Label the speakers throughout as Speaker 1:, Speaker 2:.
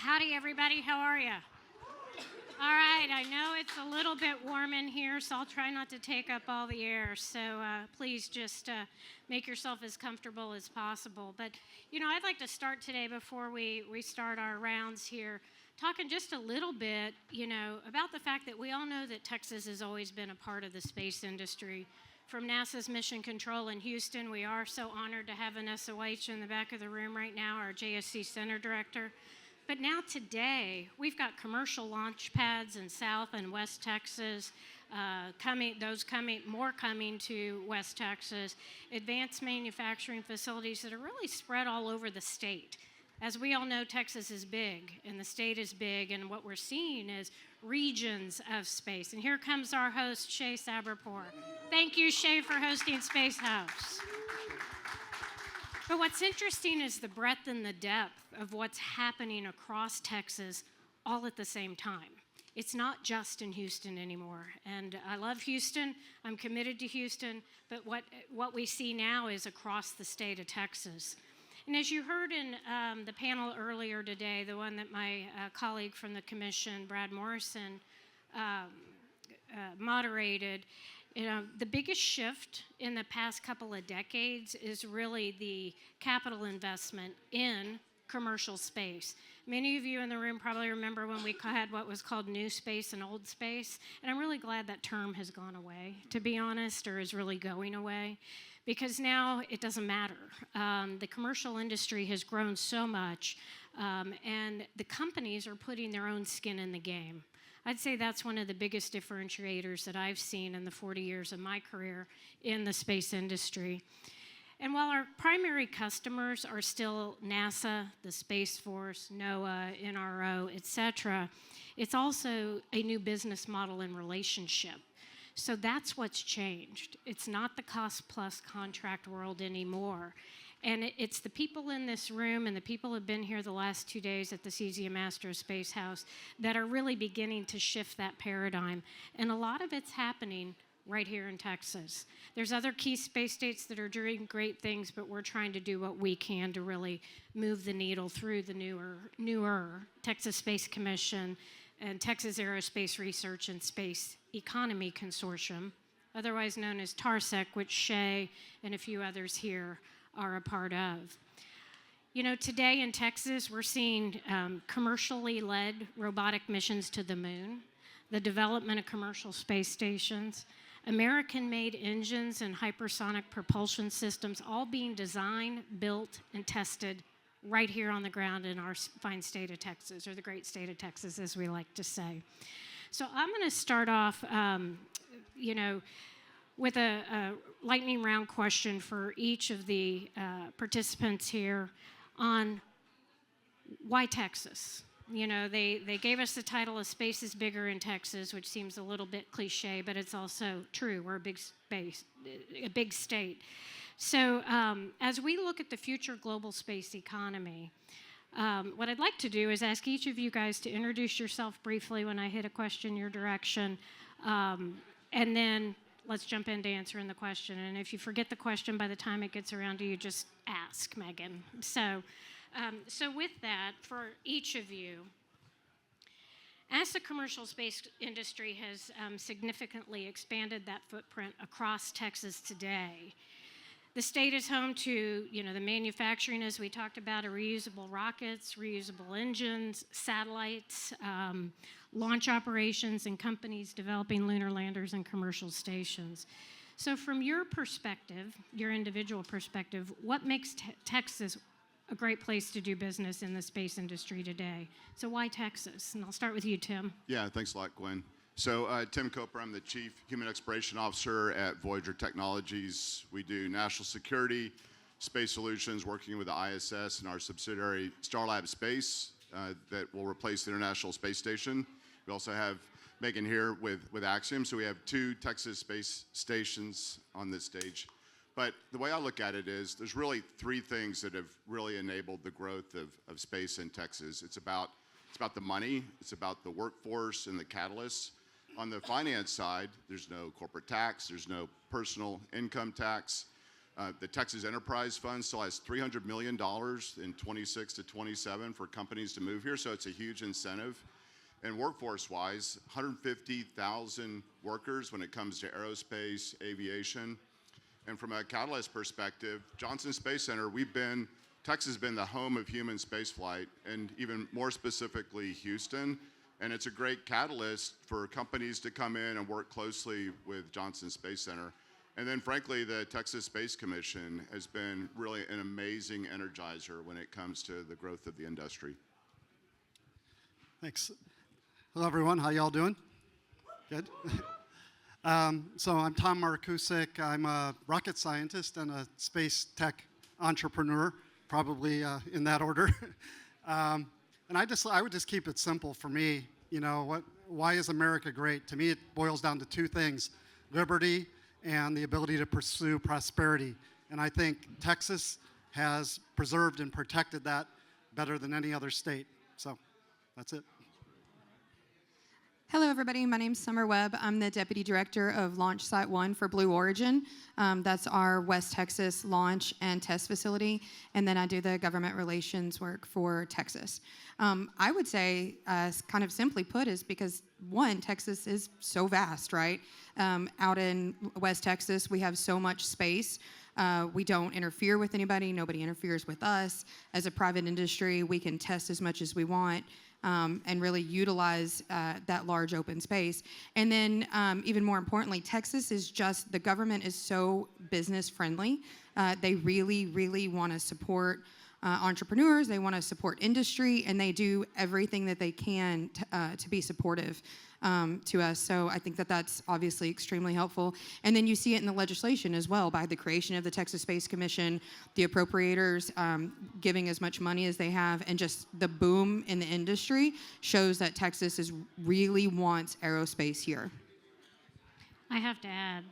Speaker 1: Howdy, everybody. How are you? All right. I know it's a little bit warm in here, so I'll try not to take up all the air. So please just make yourself as comfortable as possible. But, I'd like to start today before we start our rounds here, talking just a little bit, about the fact that we all know that Texas has always been a part of the space industry. From NASA's Mission Control in Houston, we are so honored to have an SOH in the back of the room right now, our JSC Center Director. But now today, we've got commercial launch pads in South and West Texas, coming to West Texas, advanced manufacturing facilities that are really spread all over the state. As we all know, Texas is big, and the state is big, and what we're seeing is regions of space. And here comes our host, Shay Saberpour. Thank you, Shay, for hosting Space House. But what's interesting is the breadth and the depth of what's happening across Texas all at the same time. It's not just in Houston anymore. And I love Houston. I'm committed to Houston. But what we see now is across the state of Texas. And as you heard in the panel earlier today, the one that my colleague from the commission, Brad Morrison, moderated, the biggest shift in the past couple of decades is really the capital investment in commercial space. Many of you in the room probably remember when we had what was called new space and old space, and I'm really glad that term has gone away, to be honest, or is really going away, because now it doesn't matter. The commercial industry has grown so much, and the companies are putting their own skin in the game. I'd say that's one of the biggest differentiators that I've seen in the 40 years of my career in the space industry. And while our primary customers are still NASA, the Space Force, NOAA, NRO, et cetera, it's also a new business model and relationship. So that's what's changed. It's not the cost-plus contract world anymore. And it's the people in this room and the people who have been here the last 2 days at the Cesium Astro Space House that are really beginning to shift that paradigm. And a lot of it's happening right here in Texas. There's other key space states that are doing great things, but we're trying to do what we can to really move the needle through the newer Texas Space Commission and Texas Aerospace Research and Space Economy Consortium, otherwise known as TARSEC, which Shay and a few others here are a part of. Today in Texas, we're seeing commercially led robotic missions to the moon, the development of commercial space stations, American-made engines and hypersonic propulsion systems all being designed, built, and tested right here on the ground in our fine state of Texas, or the great state of Texas, as we like to say. So I'm going to start off, with a lightning round question for each of the participants here on why Texas. They gave us the title of Space is Bigger in Texas, which seems a little bit cliche, but it's also true. We're a big state. So as we look at the future global space economy, what I'd like to do is ask each of you guys to introduce yourself briefly when I hit a question your direction, and then let's jump into answering the question. And if you forget the question by the time it gets around to you, just ask, Megan. So with that, for each of you, as the commercial space industry has significantly expanded that footprint across Texas today, the state is home to, the manufacturing, as we talked about, of reusable rockets, reusable engines, satellites, launch operations, and companies developing lunar landers and commercial stations. So from your perspective, your individual perspective, what makes Texas a great place to do business in the space industry today? So why Texas? And I'll start with you, Tim.
Speaker 2: Yeah, thanks a lot, Gwen. So Tim Kopra, I'm the Chief Human Exploration Officer at Voyager Technologies. We do national security, space solutions, working with the ISS and our subsidiary Starlab Space that will replace the International Space Station. We also have Megan here with Axiom, so we have 2 Texas space stations on this stage. But the way I look at it is there's really 3 things that have really enabled the growth of space in Texas. It's about the money, it's about the workforce and the catalysts. On the finance side, there's no corporate tax, there's no personal income tax. The Texas Enterprise Fund still has $300 million in 26 to 27 for companies to move here, so it's a huge incentive. And workforce-wise, 150,000 workers when it comes to aerospace, aviation. And from a Catalyst perspective, Johnson Space Center, Texas has been the home of human spaceflight, and even more specifically, Houston. And it's a great catalyst for companies to come in and work closely with Johnson Space Center. And then frankly, the Texas Space Commission has been really an amazing energizer when it comes to the growth of the industry.
Speaker 3: Thanks. Hello, everyone. How y'all doing? Good. So I'm Tom Markusic. I'm a rocket scientist and a space tech entrepreneur, probably in that order. And I would just keep it simple for me. You know, why is America great? To me, it boils down to two things: liberty and the ability to pursue prosperity. And I think Texas has preserved and protected that better than any other state. So that's it.
Speaker 4: Hello, everybody. My name's Summer Webb. I'm the Deputy Director of Launch Site 1 for Blue Origin. That's our West Texas launch and test facility. And then I do the government relations work for Texas. I would say, kind of simply put, is because, one, Texas is so vast, right? Out in West Texas, we have so much space. We don't interfere with anybody. Nobody interferes with us. As a private industry, we can test as much as we want. And really utilize that large open space. And then even more importantly, Texas is the government is so business friendly. They really, really want to support entrepreneurs. They want to support industry, and they do everything that they can to be supportive to us. So I think that that's obviously extremely helpful. And then you see it in the legislation as well, by the creation of the Texas Space Commission, the appropriators giving as much money as they have, and just the boom in the industry shows that Texas really wants aerospace here.
Speaker 1: I have to add,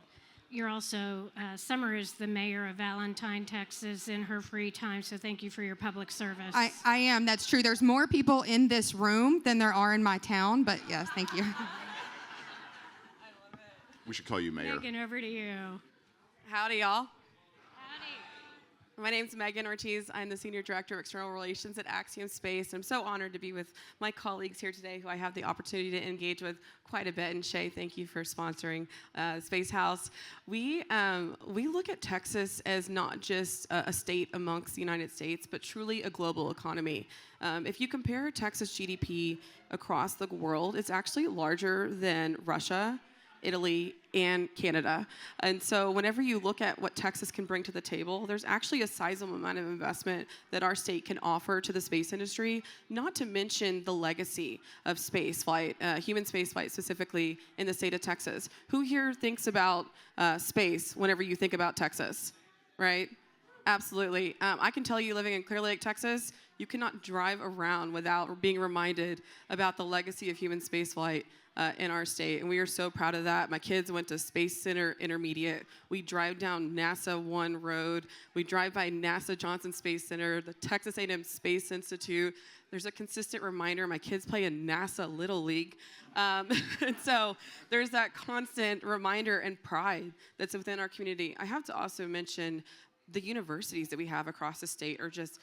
Speaker 1: you're also, Summer is the mayor of Valentine, Texas, in her free time, so thank you for your public service.
Speaker 4: I am, that's true. There's more people in this room than there are in my town, but yes, thank you.
Speaker 2: We should call you mayor.
Speaker 1: Megan, over to you.
Speaker 5: Howdy, y'all.
Speaker 1: Howdy.
Speaker 5: My name's Megan Ortiz. I'm the Senior Director of External Relations at Axiom Space. I'm so honored to be with my colleagues here today who I have the opportunity to engage with quite a bit. And Shay, thank you for sponsoring Space House. We look at Texas as not just a state amongst the United States, but truly a global economy. If you compare Texas GDP across the world, it's actually larger than Russia, Italy, and Canada. And so whenever you look at what Texas can bring to the table, there's actually a sizable amount of investment that our state can offer to the space industry, not to mention the legacy of spaceflight, human spaceflight specifically in the state of Texas. Who here thinks about space whenever you think about Texas, right? Absolutely. I can tell you, living in Clear Lake, Texas, you cannot drive around without being reminded about the legacy of human spaceflight in our state, and we are so proud of that. My kids went to Space Center Intermediate. We drive down NASA 1 Road. We drive by NASA Johnson Space Center, the Texas A&M Space Institute. There's a consistent reminder. My kids play in NASA Little League. And so there's that constant reminder and pride that's within our community. I have to also mention the universities that we have across the state are just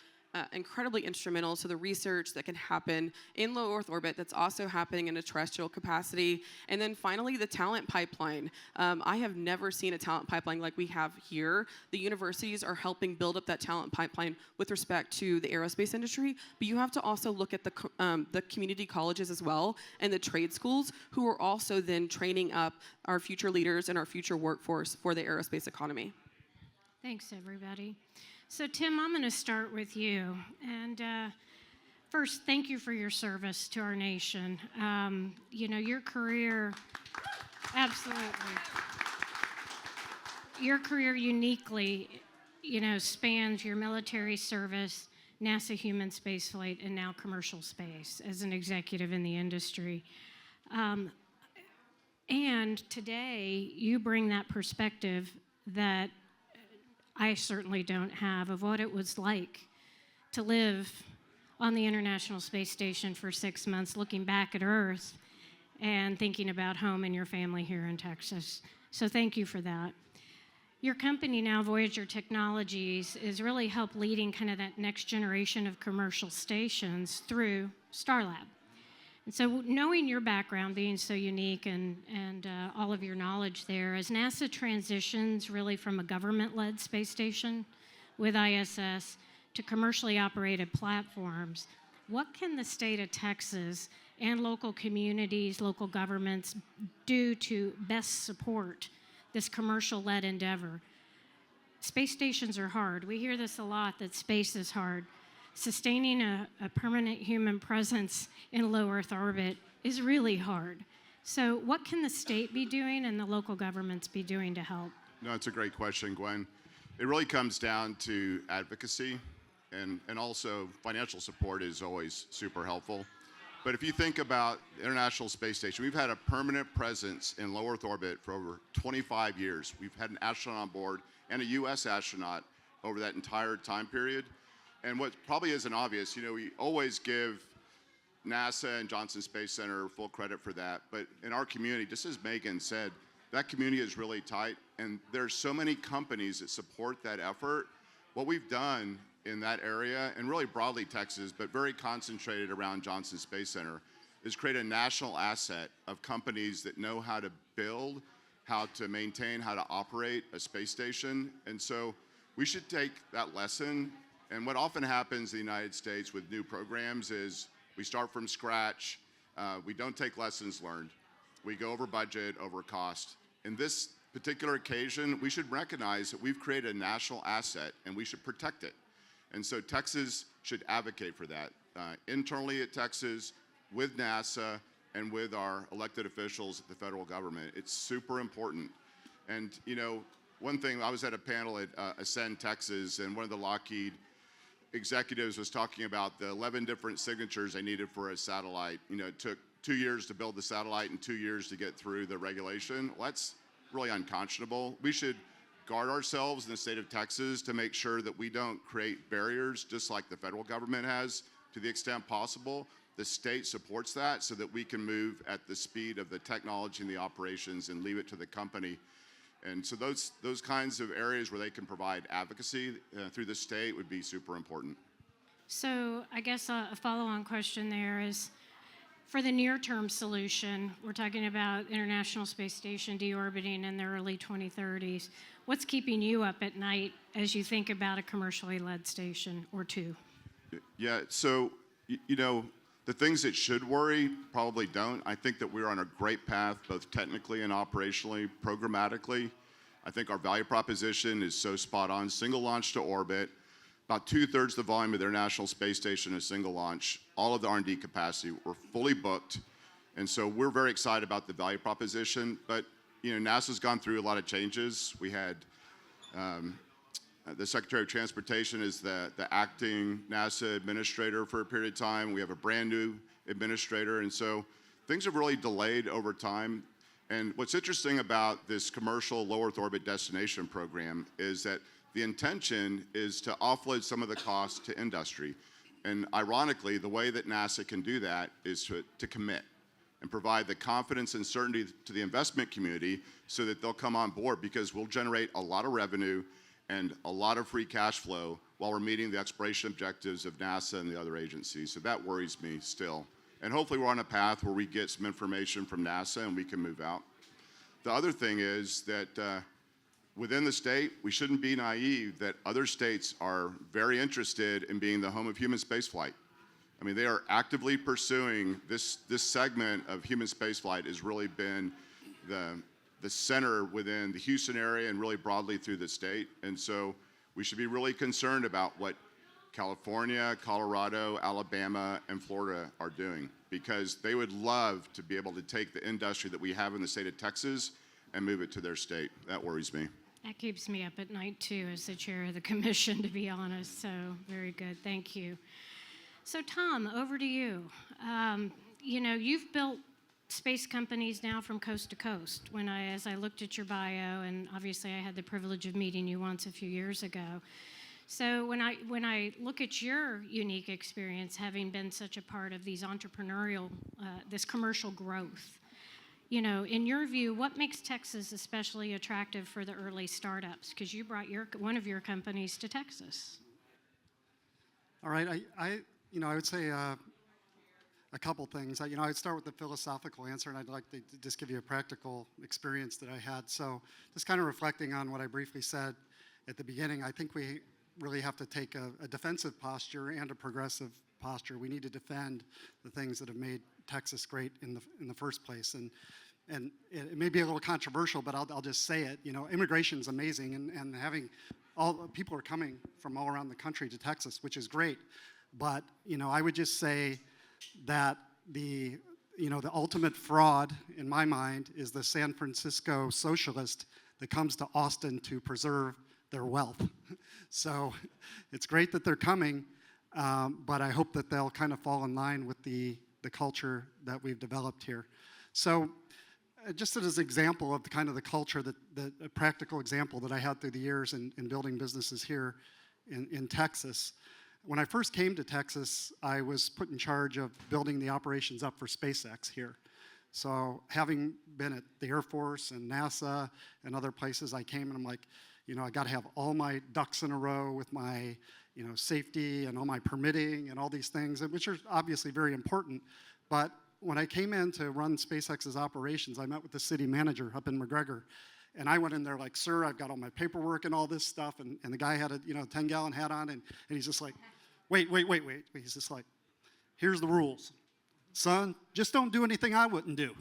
Speaker 5: incredibly instrumental to the research that can happen in low Earth orbit that's also happening in a terrestrial capacity. And then finally, the talent pipeline. I have never seen a talent pipeline like we have here. The universities are helping build up that talent pipeline with respect to the aerospace industry, but you have to also look at the community colleges as well and the trade schools who are also then training up our future leaders and our future workforce for the aerospace economy.
Speaker 1: Thanks, everybody. So, Tim, I'm going to start with you. And first, thank you for your service to our nation. You know, your career, absolutely. Your career uniquely, you know, spans your military service, NASA human spaceflight, and now commercial space as an executive in the industry. And today, you bring that perspective that I certainly don't have, of what it was like to live on the International Space Station for 6 months, looking back at Earth and thinking about home and your family here in Texas. So thank you for that. Your company now, Voyager Technologies, is really help leading kind of that next generation of commercial stations through Starlab. And so knowing your background being so unique and all of your knowledge there, as NASA transitions really from a government-led space station with ISS to commercially operated platforms, what can the state of Texas and local communities, local governments do to best support this commercial-led endeavor? Space stations are hard. We hear this a lot, that space is hard. Sustaining a permanent human presence in low Earth orbit is really hard. So what can the state be doing and the local governments be doing to help?
Speaker 2: No, it's a great question, Gwen. It really comes down to advocacy, and also financial support is always super helpful. But if you think about the International Space Station, we've had a permanent presence in low Earth orbit for over 25 years. We've had an astronaut on board and a U.S. astronaut over that entire time period. And what probably isn't obvious, we always give NASA and Johnson Space Center full credit for that. But in our community, just as Megan said, that community is really tight, and there's so many companies that support that effort. What we've done in that area, and really broadly Texas, but very concentrated around Johnson Space Center, is create a national asset of companies that know how to build, how to maintain, how to operate a space station. And so we should take that lesson. And what often happens in the United States with new programs is we start from scratch. We don't take lessons learned. We go over budget, over cost. In this particular occasion, we should recognize that we've created a national asset and we should protect it. And so Texas should advocate for that internally at Texas, with NASA, and with our elected officials at the federal government. It's super important. And one thing, I was at a panel at Ascend, Texas, and one of the Lockheed executives was talking about the 11 different signatures they needed for a satellite. It took 2 years to build the satellite and 2 years to get through the regulation. Well, that's really unconscionable. We should guard ourselves in the state of Texas to make sure that we don't create barriers, just like the federal government has, to the extent possible. The state supports that so that we can move at the speed of the technology and the operations and leave it to the company. And so those kinds of areas where they can provide advocacy through the state would be super important.
Speaker 1: So I guess a follow-on question there is, for the near-term solution, we're talking about International Space Station deorbiting in the early 2030s. What's keeping you up at night as you think about a commercially led station or two?
Speaker 2: Yeah, so, the things that should worry probably don't. I think that we're on a great path, both technically and operationally, programmatically. I think our value proposition is so spot on. Single launch to orbit, about 2/3 the volume of the International Space Station is single launch. All of the R&D capacity, we're fully booked. And so we're very excited about the value proposition. But, NASA's gone through a lot of changes. We had the Secretary of Transportation is the acting NASA administrator for a period of time. We have a brand new administrator. And so things have really delayed over time. And what's interesting about this commercial low Earth orbit destination program is that the intention is to offload some of the costs to industry. And ironically, the way that NASA can do that is to commit and provide the confidence and certainty to the investment community so that they'll come on board, because we'll generate a lot of revenue and a lot of free cash flow while we're meeting the exploration objectives of NASA and the other agencies. So that worries me still. And hopefully we're on a path where we get some information from NASA and we can move out. The other thing is that within the state, we shouldn't be naive that other states are very interested in being the home of human spaceflight. I mean, they are actively pursuing this segment of human spaceflight has really been the center within the Houston area and really broadly through the state. And so we should be really concerned about what California, Colorado, Alabama, and Florida are doing, because they would love to be able to take the industry that we have in the state of Texas and move it to their state. That worries me.
Speaker 1: That keeps me up at night, too, as the chair of the commission, to be honest. So very good. Thank you. So, Tom, over to you. You've built space companies now from coast to coast. As I looked at your bio, and obviously I had the privilege of meeting you once a few years ago. So when I look at your unique experience, having been such a part of these entrepreneurial, this commercial growth, in your view, what makes Texas especially attractive for the early startups? Because you brought one of your companies to Texas.
Speaker 3: All right, I would say a couple things. I'd start with the philosophical answer, and I'd like to just give you a practical experience that I had. So just kind of reflecting on what I briefly said at the beginning, I think we really have to take a defensive posture and a progressive posture. We need to defend the things that have made Texas great in the first place. And it may be a little controversial, but I'll just say it. Immigration is amazing, and having people are coming from all around the country to Texas, which is great. But I would just say that the ultimate fraud in my mind is the San Francisco socialist that comes to Austin to preserve their wealth. So it's great that they're coming, but I hope that they'll kind of fall in line with the culture that we've developed here. So just as an example of the culture, a practical example that I had through the years in building businesses here in Texas. When I first came to Texas, I was put in charge of building the operations up for SpaceX here. So having been at the Air Force and NASA and other places, I came and I'm like, I got to have all my ducks in a row with my, safety and all my permitting and all these things, which are obviously very important. But when I came in to run SpaceX's operations, I met with the city manager up in McGregor. And I went in there like, sir, I've got all my paperwork and all this stuff. And the guy had a 10-gallon hat on, and he's just like, wait. He's just like, here's the rules. Son, just don't do anything I wouldn't do.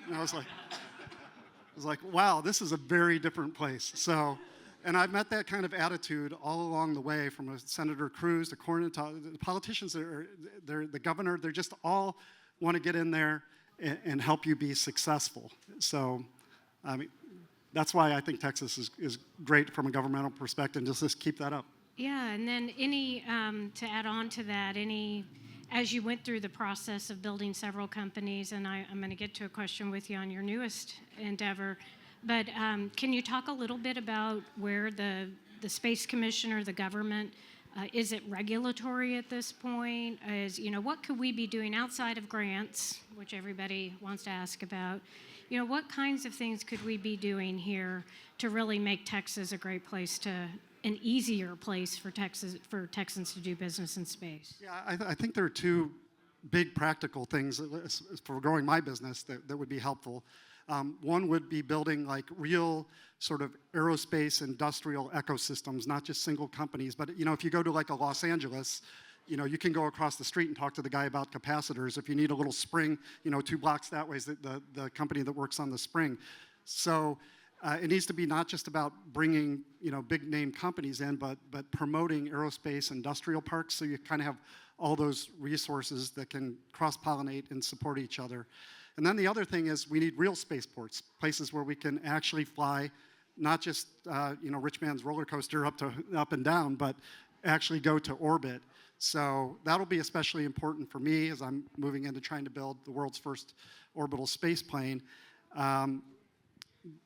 Speaker 3: And I was like, wow, this is a very different place. So, and I've met that kind of attitude all along the way, from Senator Cruz to Cornyn, the politicians, the governor, they're just all want to get in there and help you be successful. So, I mean, that's why I think Texas is great from a governmental perspective. Just keep that up.
Speaker 1: Yeah, and then to add on to that, as you went through the process of building several companies, and I'm going to get to a question with you on your newest endeavor, but can you talk a little bit about where the Space Commission or the government, is it regulatory at this point? What could we be doing outside of grants, which everybody wants to ask about? What kinds of things could we be doing here to really make Texas a great place an easier place for Texans to do business in space?
Speaker 3: Yeah, I think there are two big practical things for growing my business that would be helpful. One would be building like real sort of aerospace industrial ecosystems, not just single companies. But if you go to like a Los Angeles, you can go across the street and talk to the guy about capacitors. If you need a little spring, 2 blocks that way is the company that works on the spring. So it needs to be not just about bringing big name companies in, but promoting aerospace industrial parks, so you kind of have all those resources that can cross-pollinate and support each other. And then the other thing is we need real spaceports, places where we can actually fly, not just rich man's roller coaster up and down, but actually go to orbit. So that'll be especially important for me as I'm moving into trying to build the world's first orbital space plane.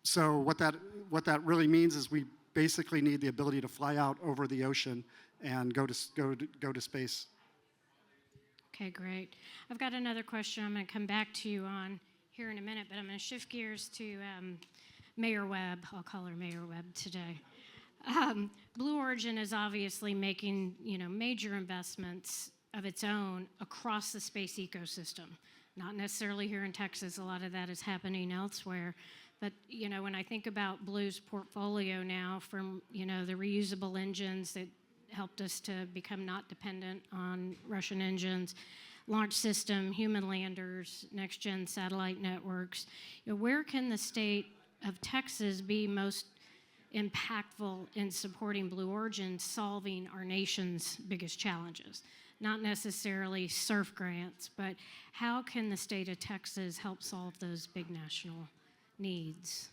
Speaker 3: So what that really means is we basically need the ability to fly out over the ocean and go to space.
Speaker 1: Okay, great. I've got another question I'm going to come back to you on here in a minute, but I'm going to shift gears to Mayor Webb. I'll call her Mayor Webb today. Blue Origin is obviously making major investments of its own across the space ecosystem. Not necessarily here in Texas. A lot of that is happening elsewhere. But when I think about Blue's portfolio now, from the reusable engines that helped us to become not dependent on Russian engines, launch system, human landers, next-gen satellite networks, where can the state of Texas be most impactful in supporting Blue Origin solving our nation's biggest challenges? Not necessarily SURF grants, but how can the state of Texas help solve those big national needs?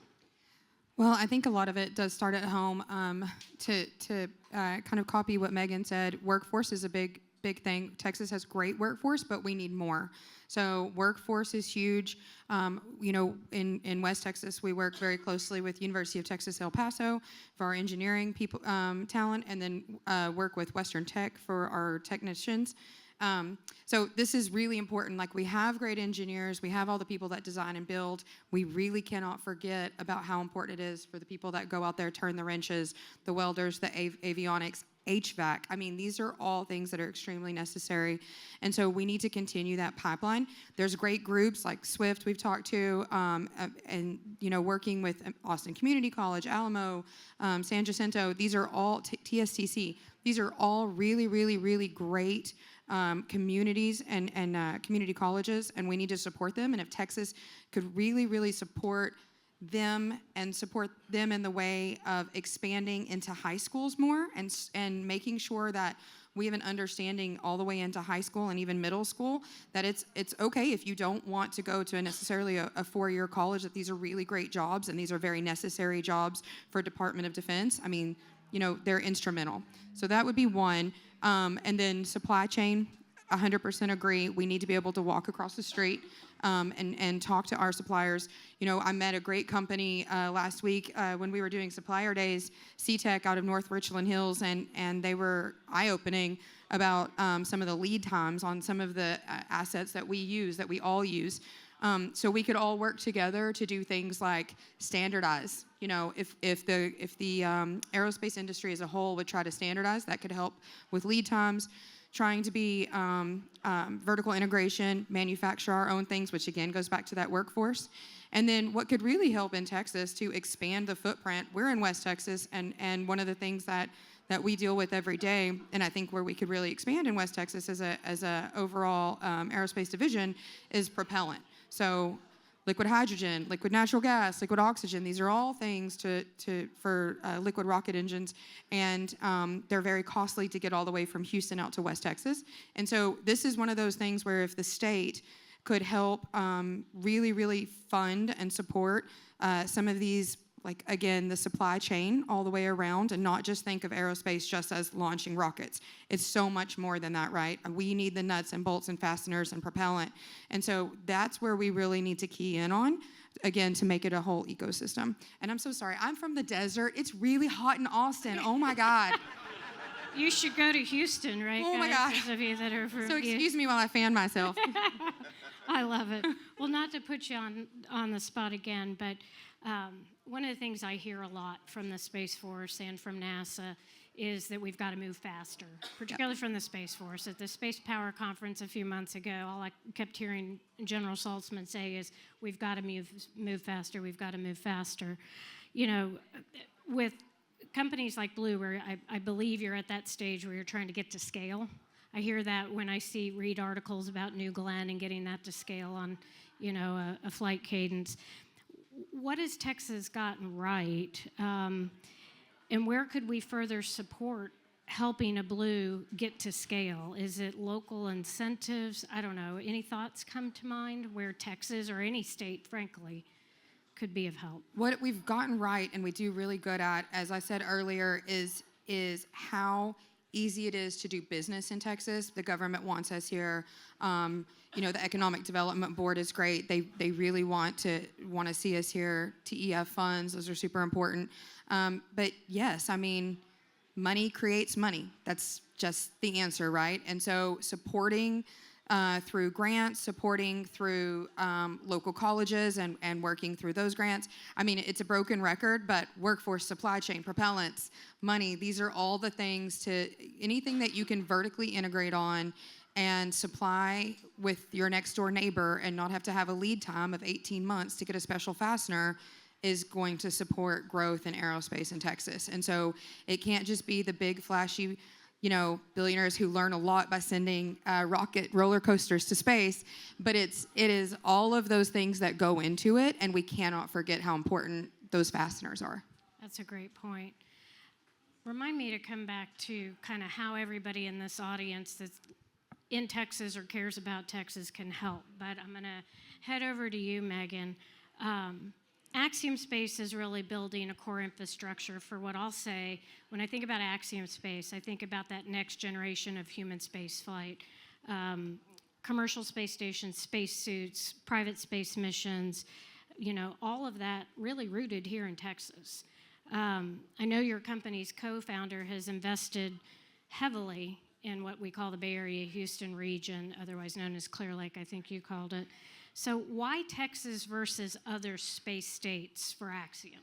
Speaker 4: Well, I think a lot of it does start at home. To kind of copy what Megan said, workforce is a big thing. Texas has great workforce, but we need more. So workforce is huge. In West Texas, we work very closely with University of Texas El Paso for our engineering talent, and then work with Western Tech for our technicians. So this is really important. Like, we have great engineers, we have all the people that design and build. We really cannot forget about how important it is for the people that go out there, turn the wrenches, the welders, the avionics, HVAC. I mean, these are all things that are extremely necessary. And so we need to continue that pipeline. There's great groups like SWIFT we've talked to, and, you know, working with Austin Community College, Alamo, San Jacinto. These are all, TSTC. These are all really, really, really great communities and community colleges, and we need to support them. And if Texas could really, really support them and support them in the way of expanding into high schools more, and making sure that we have an understanding all the way into high school and even middle school that it's okay if you don't want to go to necessarily a four-year college, that these are really great jobs and these are very necessary jobs for Department of Defense. I mean, you know, they're instrumental. So that would be one. And then supply chain, 100% agree. We need to be able to walk across the street and talk to our suppliers. You know, I met a great company last week when we were doing supplier days, C-Tech out of North Richland Hills, and they were eye-opening about some of the lead times on some of the assets that we use, that we all use. So we could all work together to do things like standardize. You know, if the aerospace industry as a whole would try to standardize, that could help with lead times. Trying to be vertical integration, manufacture our own things, which again goes back to that workforce. And then what could really help in Texas to expand the footprint, we're in West Texas, and one of the things that we deal with every day, and I think where we could really expand in West Texas as a overall aerospace division, is propellant. So liquid hydrogen, liquid natural gas, liquid oxygen, these are all things for liquid rocket engines, and they're very costly to get all the way from Houston out to West Texas. And so this is one of those things where if the state could help really, really fund and support some of these, like, again, the supply chain all the way around, and not just think of aerospace just as launching rockets. It's so much more than that, right? We need the nuts and bolts and fasteners and propellant. And so that's where we really need to key in on, again, to make it a whole ecosystem. And I'm so sorry, I'm from the desert. It's really hot in Austin. Oh my God.
Speaker 1: You should go to Houston, right?
Speaker 4: Oh my
Speaker 1: guys?
Speaker 4: God.
Speaker 1: Those of you that are from
Speaker 4: So excuse me while I fan myself.
Speaker 1: I love it. Well, not to put you on the spot again, but one of the things I hear a lot from the Space Force and from NASA is that we've got to move faster, particularly from the Space Force. At the Space Power Conference a few months ago, all I kept hearing General Saltzman say is, we've got to move faster, we've got to move faster. You know, with companies like Blue, where I believe you're at that stage where you're trying to get to scale. I hear that when I read articles about New Glenn and getting that to scale on, you know, a flight cadence. What has Texas gotten right, and where could we further support helping a Blue get to scale? Is it local incentives? I don't know. Any thoughts come to mind where Texas, or any state, frankly, could be of help? What we've gotten right and we do really good at, as I said earlier, is how easy it is to do business in Texas. The government wants us here. You know, the Economic Development Board is great. They really want to see us here. TEF funds, those are super important. But yes, I mean, money creates money. That's just the answer, right? And so supporting through grants, supporting through local colleges and working through those grants. I mean, it's a broken record, but workforce, supply chain, propellants, money, these are all the things to, anything that you can vertically integrate on and supply with your next door neighbor and not have to have a lead time of 18 months to get a special fastener is going to support growth in aerospace in Texas. And so it can't just be the big flashy, you know, billionaires who learn a lot by sending rocket roller coasters to space, but it is all of those things that go into it, and we cannot forget how important those fasteners are. That's a great point. Remind me to come back to kind of how everybody in this audience that's in Texas or cares about Texas can help, but I'm going to head over to you, Megan. Axiom Space is really building a core infrastructure for what I'll say. When I think about Axiom Space, I think about that next generation of human space flight, commercial space stations, spacesuits, private space missions, you know, all of that really rooted here in Texas. I know your company's co-founder has invested heavily in what we call the Bay Area Houston region, otherwise known as Clear Lake, I think you called it. So why Texas versus other space states for Axiom?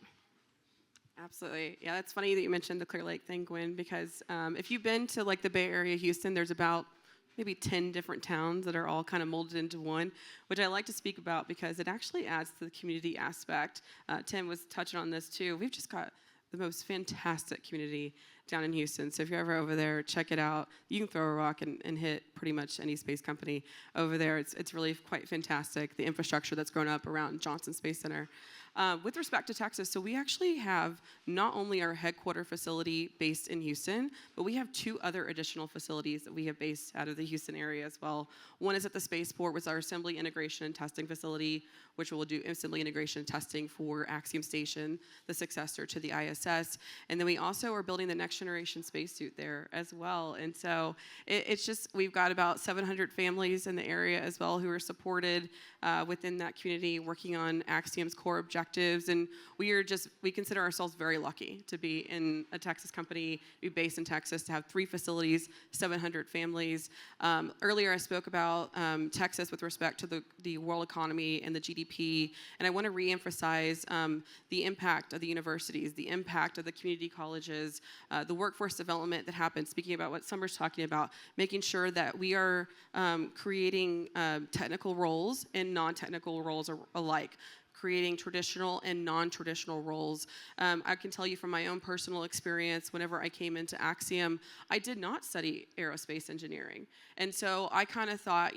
Speaker 5: Absolutely. Yeah, that's funny that you mentioned the Clear Lake thing, Gwen, because if you've been to like the Bay Area, Houston, there's about maybe 10 different towns that are all kind of molded into one, which I like to speak about because it actually adds to the community aspect. Tim was touching on this too. We've just got the most fantastic community down in Houston. So if you're ever over there, check it out. You can throw a rock and hit pretty much any space company over there. It's really quite fantastic, the infrastructure that's grown up around Johnson Space Center. With respect to Texas, so we actually have not only our headquarter facility based in Houston, but we have 2 other additional facilities that we have based out of the Houston area as well. One is at the spaceport, which is our assembly, integration, and testing facility, which will do assembly, integration, and testing for Axiom Station, the successor to the ISS. And then we also are building the next generation spacesuit there as well. And so it's just, we've got about 700 families in the area as well who are supported within that community working on Axiom's core objectives. And we consider ourselves very lucky to be in a Texas company, be based in Texas, to have 3 facilities, 700 families. Earlier I spoke about Texas with respect to the world economy and the GDP, and I want to reemphasize the impact of the universities, the impact of the community colleges, the workforce development that happens, speaking about what Summer's talking about, making sure that we are creating technical roles and non-technical roles alike, creating traditional and non-traditional roles. I can tell you from my own personal experience, whenever I came into Axiom, I did not study aerospace engineering. And so I kind of thought,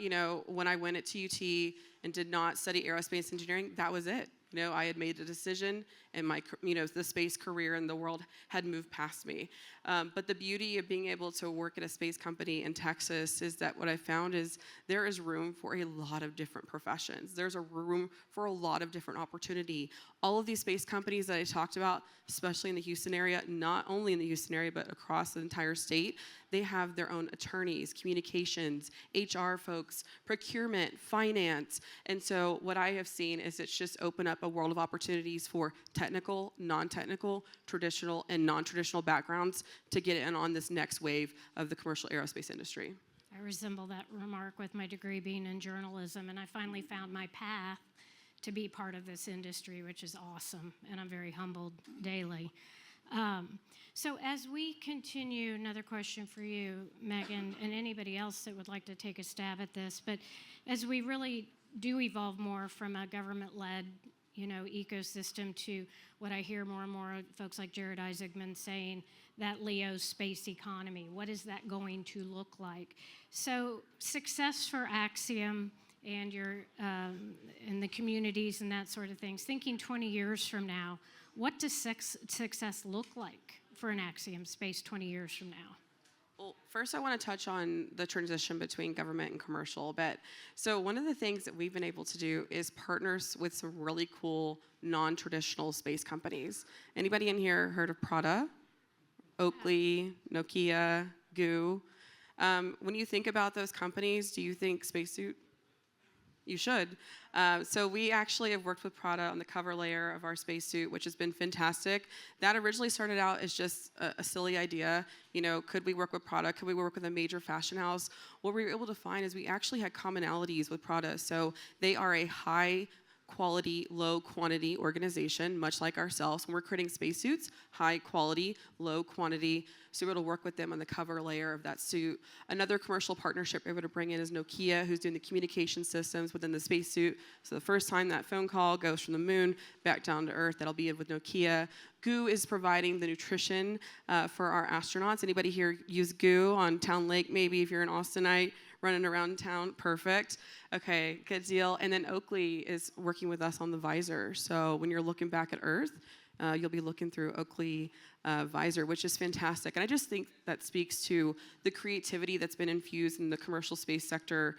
Speaker 5: when I went to UT and did not study aerospace engineering, that was it. I had made a decision, and my, the space career in the world had moved past me. But the beauty of being able to work at a space company in Texas is that what I found is there is room for a lot of different professions. There's a room for a lot of different opportunity. All of these space companies that I talked about, especially in the Houston area, not only in the Houston area, but across the entire state, they have their own attorneys, communications, HR folks, procurement, finance. And so what I have seen is it's just opened up a world of opportunities for technical, non-technical, traditional, and non-traditional backgrounds to get in on this next wave of the commercial aerospace industry.
Speaker 1: I resemble that remark with my degree being in journalism, and I finally found my path to be part of this industry, which is awesome, and I'm very humbled daily. So as we continue, another question for you, Megan, and anybody else that would like to take a stab at this, but as we really do evolve more from a government-led ecosystem to what I hear more and more folks like Jared Isaacman saying, that LEO space economy, what is that going to look like? So success for Axiom and your and the communities and that sort of things, thinking 20 years from now, what does success look like for an Axiom space 20 years from now?
Speaker 5: Well, first I want to touch on the transition between government and commercial a bit. So one of the things that we've been able to do is partners with some really cool non-traditional space companies. Anybody in here heard of Prada, Oakley, Nokia, Goo? When you think about those companies, do you think spacesuit? You should. So we actually have worked with Prada on the cover layer of our spacesuit, which has been fantastic. That originally started out as just a silly idea. Could we work with Prada? Could we work with a major fashion house? What we were able to find is we actually had commonalities with Prada. So they are a high quality, low quantity organization, much like ourselves. When we're creating spacesuits, high quality, low quantity, so we're able to work with them on the cover layer of that suit. Another commercial partnership we're able to bring in is Nokia, who's doing the communication systems within the spacesuit. So the first time that phone call goes from the moon back down to Earth, that'll be with Nokia. Goo is providing the nutrition for our astronauts. Anybody here use Goo on Town Lake, maybe if you're an Austinite? Running around town, perfect. Okay, good deal. And then Oakley is working with us on the visor. So when you're looking back at Earth, you'll be looking through Oakley visor, which is fantastic. And I just think that speaks to the creativity that's been infused in the commercial space sector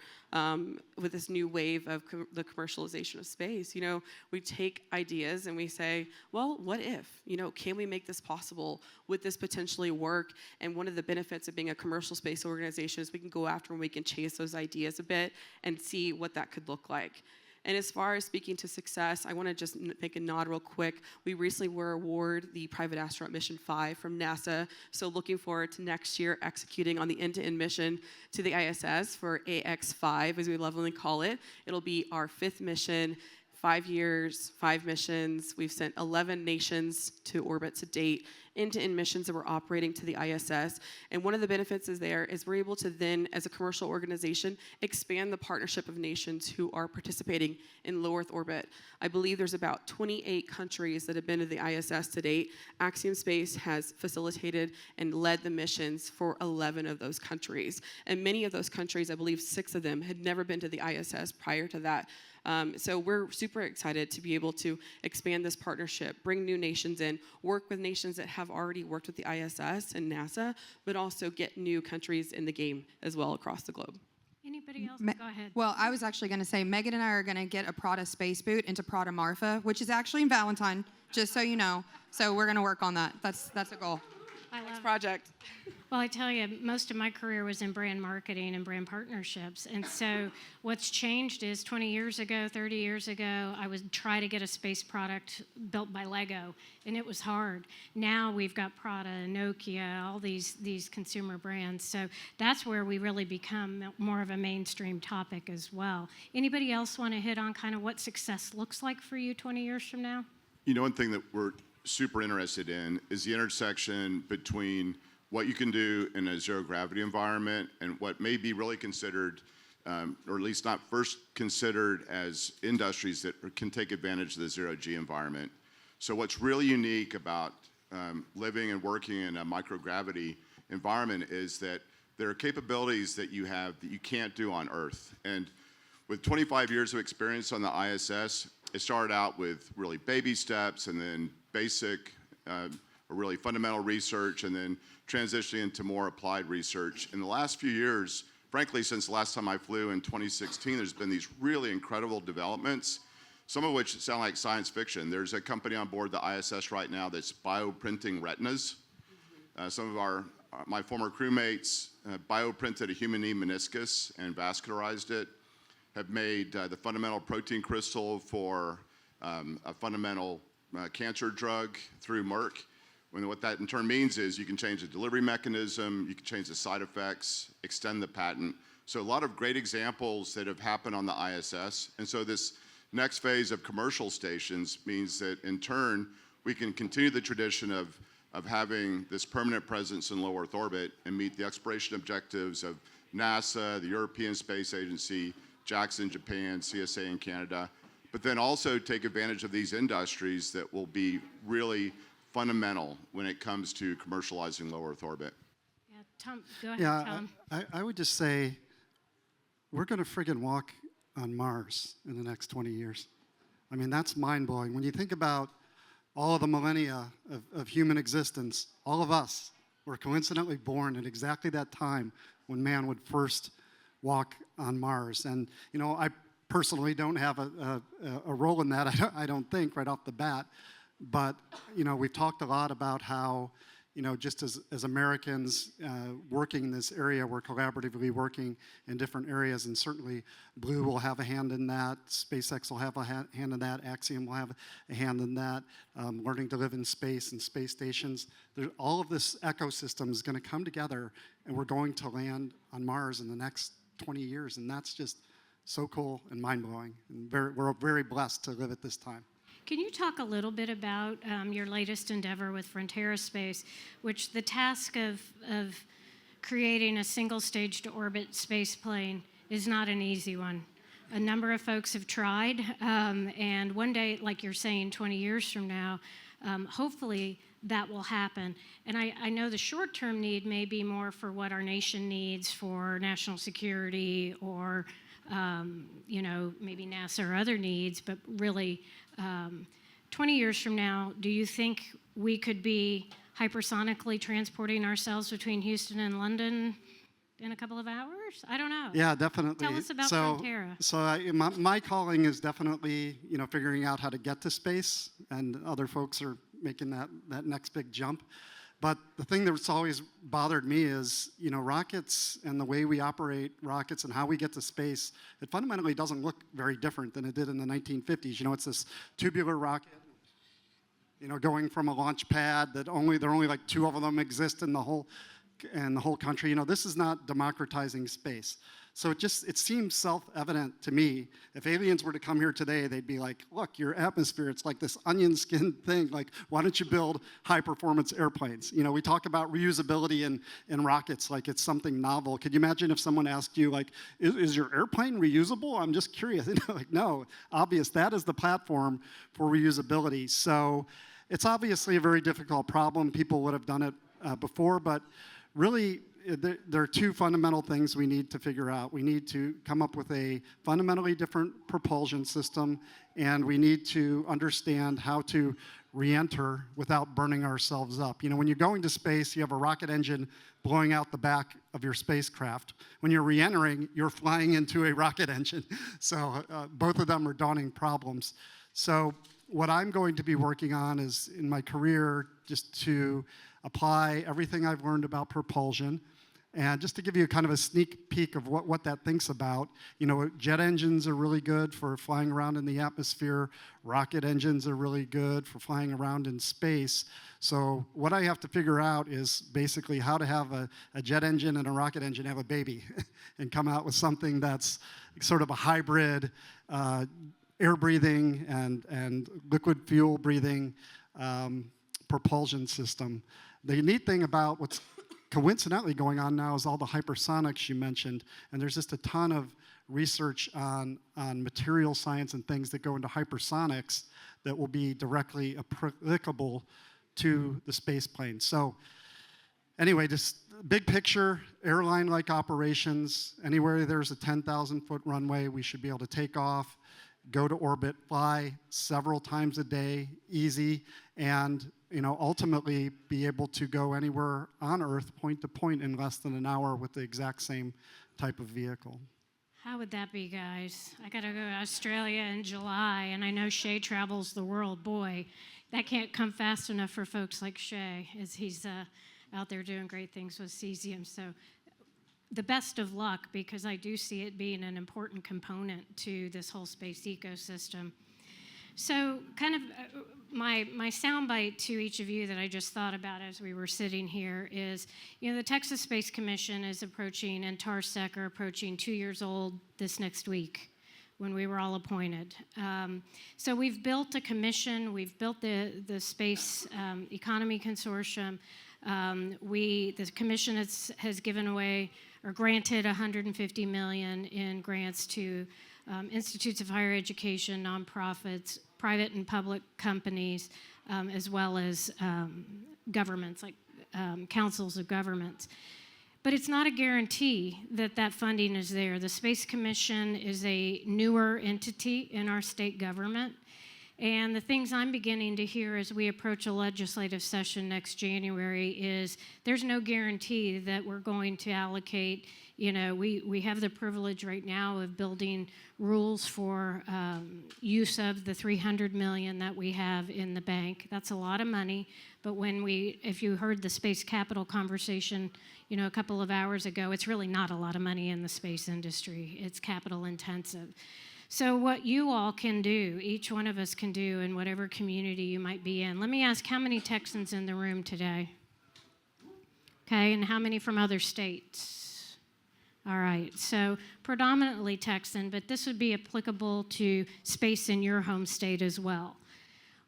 Speaker 5: with this new wave of the commercialization of space. We take ideas and we say, well, what if? Can we make this possible? Would this potentially work? And one of the benefits of being a commercial space organization is we can go after and we can chase those ideas a bit and see what that could look like. And as far as speaking to success, I want to just make a nod real quick. We recently were awarded the Private Astronaut Mission 5 from NASA, so looking forward to next year executing on the end-to-end mission to the ISS for AX5, as we lovingly call it. It'll be our 5th mission, 5 years, 5 missions. We've sent 11 nations to orbit to date, end-to-end missions that we're operating to the ISS. And one of the benefits is we're able to then, as a commercial organization, expand the partnership of nations who are participating in low Earth orbit. I believe there's about 28 countries that have been to the ISS to date. Axiom Space has facilitated and led the missions for 11 of those countries. And many of those countries, I believe 6 of them, had never been to the ISS prior to that. So we're super excited to be able to expand this partnership, bring new nations in, work with nations that have already worked with the ISS and NASA, but also get new countries in the game as well across the globe.
Speaker 1: Anybody else? Go ahead.
Speaker 4: Well, I was actually going to say, Megan and I are going to get a Prada space boot into Prada Marfa, which is actually in Valentine, just so you know. So we're going to work on that. That's a goal.
Speaker 1: I love
Speaker 5: Project.
Speaker 1: Well, I tell you, most of my career was in brand marketing and brand partnerships. And so what's changed is 20 years ago, 30 years ago, I would try to get a space product built by Lego, and it was hard. Now we've got Prada, Nokia, all these consumer brands. So that's where we really become more of a mainstream topic as well. Anybody else want to hit on kind of what success looks like for you 20 years from now?
Speaker 2: You know, one thing that we're super interested in is the intersection between what you can do in a zero gravity environment and what may be really considered, or at least not first considered as industries that can take advantage of the zero G environment. So what's really unique about living and working in a microgravity environment is that there are capabilities that you have that you can't do on Earth. And with 25 years of experience on the ISS, it started out with really baby steps and then basic or really fundamental research and then transitioning into more applied research. In the last few years, frankly, since the last time I flew in 2016, there's been these really incredible developments, some of which sound like science fiction. There's a company on board the ISS right now that's bioprinting retinas. Some of my former crewmates bioprinted a human knee meniscus and vascularized it, have made the fundamental protein crystal for a fundamental cancer drug through Merck. What that in turn means is you can change the delivery mechanism, you can change the side effects, extend the patent. So a lot of great examples that have happened on the ISS. And so this next phase of commercial stations means that in turn, we can continue the tradition of having this permanent presence in low Earth orbit and meet the exploration objectives of NASA, the European Space Agency, JAXA in Japan, CSA in Canada, but then also take advantage of these industries that will be really fundamental when it comes to commercializing low Earth orbit.
Speaker 1: Yeah, Tom, go ahead, Tom.
Speaker 3: I would just say we're going to friggin' walk on Mars in the next 20 years. I mean, that's mind-blowing. When you think about all of the millennia of human existence, all of us were coincidentally born at exactly that time when man would first walk on Mars. And, you know, I personally don't have a role in that, I don't think, right off the bat. But, you know, we've talked a lot about how, you know, just as Americans working in this area, we're collaboratively working in different areas, and certainly Blue will have a hand in that, SpaceX will have a hand in that, Axiom will have a hand in that, learning to live in space and space stations. All of this ecosystem is going to come together, and we're going to land on Mars in the next 20 years, and that's just so cool and mind-blowing. And we're very blessed to live at this time.
Speaker 1: Can you talk a little bit about your latest endeavor with Frontera Space, which the task of creating a single-stage to orbit space plane is not an easy one. A number of folks have tried, and one day, like you're saying, 20 years from now, hopefully that will happen. And I know the short-term need may be more for what our nation needs for national security or, you know, maybe NASA or other needs, but really, 20 years from now, do you think we could be hypersonically transporting ourselves between Houston and London in a couple of hours? I don't know.
Speaker 3: Yeah, definitely.
Speaker 1: Tell us about Frontera.
Speaker 3: So my calling is definitely, you know, figuring out how to get to space, and other folks are making that next big jump. But the thing that's always bothered me is, rockets and the way we operate rockets and how we get to space, it fundamentally doesn't look very different than it did in the 1950s. It's this tubular rocket, going from a launch pad that there are only like 2 of them exist in the whole country. This is not democratizing space. So it seems self-evident to me. If aliens were to come here today, they'd be like, look, your atmosphere, it's like this onion skin thing. Like, why don't you build high-performance airplanes? We talk about reusability in rockets like it's something novel. Could you imagine if someone asked you, like, is your airplane reusable? I'm just curious. Like, no, obvious. That is the platform for reusability. So it's obviously a very difficult problem. People would have done it before, but really, there are 2 fundamental things we need to figure out. We need to come up with a fundamentally different propulsion system, and we need to understand how to re-enter without burning ourselves up. When you're going to space, you have a rocket engine blowing out the back of your spacecraft. When you're re-entering, you're flying into a rocket engine. So both of them are daunting problems. So what I'm going to be working on is, in my career, just to apply everything I've learned about propulsion. And just to give you kind of a sneak peek of what that thinks about, jet engines are really good for flying around in the atmosphere. Rocket engines are really good for flying around in space. So what I have to figure out is basically how to have a jet engine and a rocket engine have a baby and come out with something that's sort of a hybrid air-breathing and liquid fuel-breathing propulsion system. The neat thing about what's coincidentally going on now is all the hypersonics you mentioned, and there's just a ton of research on material science and things that go into hypersonics that will be directly applicable to the space plane. So anyway, just big picture, airline-like operations. Anywhere there's a 10,000-foot runway, we should be able to take off, go to orbit, fly several times a day, easy, and ultimately be able to go anywhere on Earth, point to point, in less than an hour with the exact same type of vehicle.
Speaker 1: How would that be, guys? I got to go to Australia in July, and I know Shay travels the world. Boy, that can't come fast enough for folks like Shay, as he's out there doing great things with cesium. So the best of luck, because I do see it being an important component to this whole space ecosystem. So kind of my soundbite to each of you that I just thought about as we were sitting here is, the Texas Space Commission is approaching, and TARSEC are approaching 2 years old this next week when we were all appointed. So we've built a commission, we've built the Space Economy Consortium. The commission has given away or granted $150 million in grants to institutes of higher education, nonprofits, private and public companies, as well as governments, like councils of governments. But it's not a guarantee that that funding is there. The Space Commission is a newer entity in our state government. And the things I'm beginning to hear as we approach a legislative session next January is there's no guarantee that we're going to allocate, we have the privilege right now of building rules for use of the $300 million that we have in the bank. That's a lot of money, but if you heard the space capital conversation, a couple of hours ago, it's really not a lot of money in the space industry. It's capital intensive. So what you all can do, each one of us can do in whatever community you might be in. Let me ask, how many Texans in the room today? Okay, and how many from other states? All right, so predominantly Texan, but this would be applicable to space in your home state as well.